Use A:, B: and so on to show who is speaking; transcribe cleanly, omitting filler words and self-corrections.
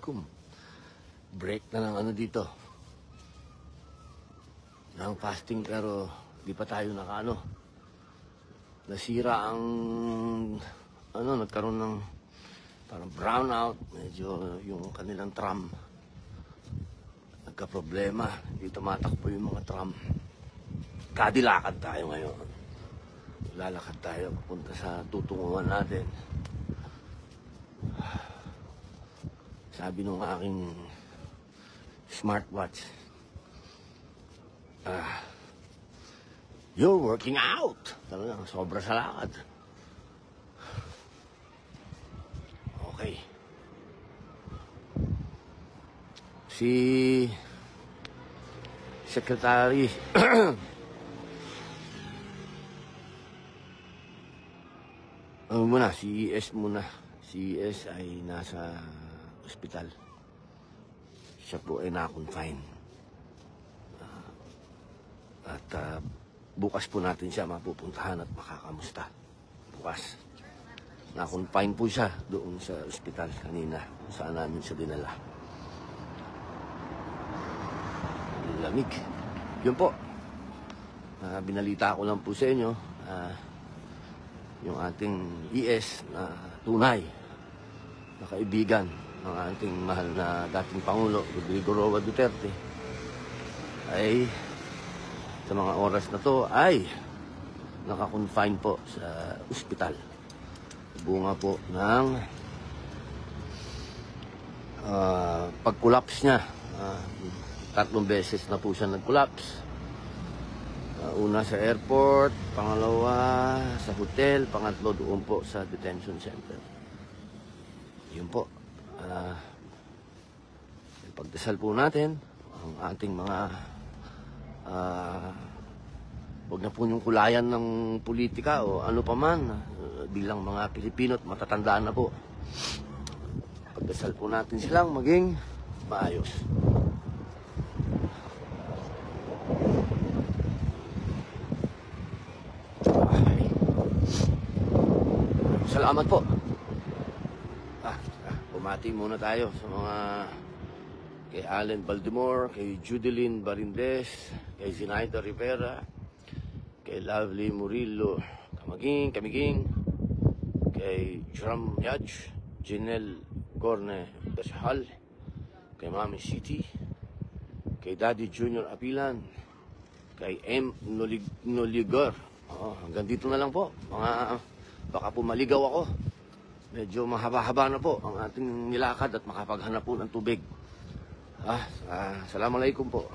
A: Assalamualaikum. Break na ng ano dito. Ng fasting pero di pa tayo nakaano. Nasira ang ano, nagkaroon ng parang brownout. Medyo yung kanilang tram nagka-problema. Hindi tumatakbo yung mga tram. Kadilakad tayo ngayon. Lalakad tayo papunta sa tutunguhan natin. Sabi nung aking smartwatch, you're working out. Talagang sobra sa lakad. Okay. Si Secretary CES muna. CES ay nasa ospital. Siya po ay na-confine. Bukas po natin siya mapupuntahan at makakamusta. Bukas. Na-confine po siya doon sa ospital kanina. Saan namin siya dinala. Lamig. Yun po. Binalita ko lang po sa inyo. Yung ating ES na tunay na kaibigan ng ating mahal na dating Pangulo, Rodrigo Roa Duterte, ay sa mga oras na to ay naka-confine po sa ospital. Bunga po ng pag-collapse niya. 3 beses na po siya nag-collapse. Una sa airport, pangalawa sa hotel, pangatlo doon po sa detention center. Yun po. Pagdasal po natin ang ating mga huwag na po yung kulayan ng politika o ano pa man, bilang mga Pilipino at matatandaan na po. Pagdasal po natin silang maging maayos. Salamat po. Bumati muna tayo sa mga kay Allen Baldemore, kay Judeline Barindes, kay Zinaida Rivera, kay Lovely Murillo Kamiging, kay Jram Yaj, Janelle Corne Dasahal, kay Mami City, kay Daddy Junior Apilan, kay M. Noligar. Hanggang dito na lang po. Baka po maligaw ako. Medyo mahaba-haba na po ang ating nilakad at makapaghanap po ng tubig. Assalamualaikum po.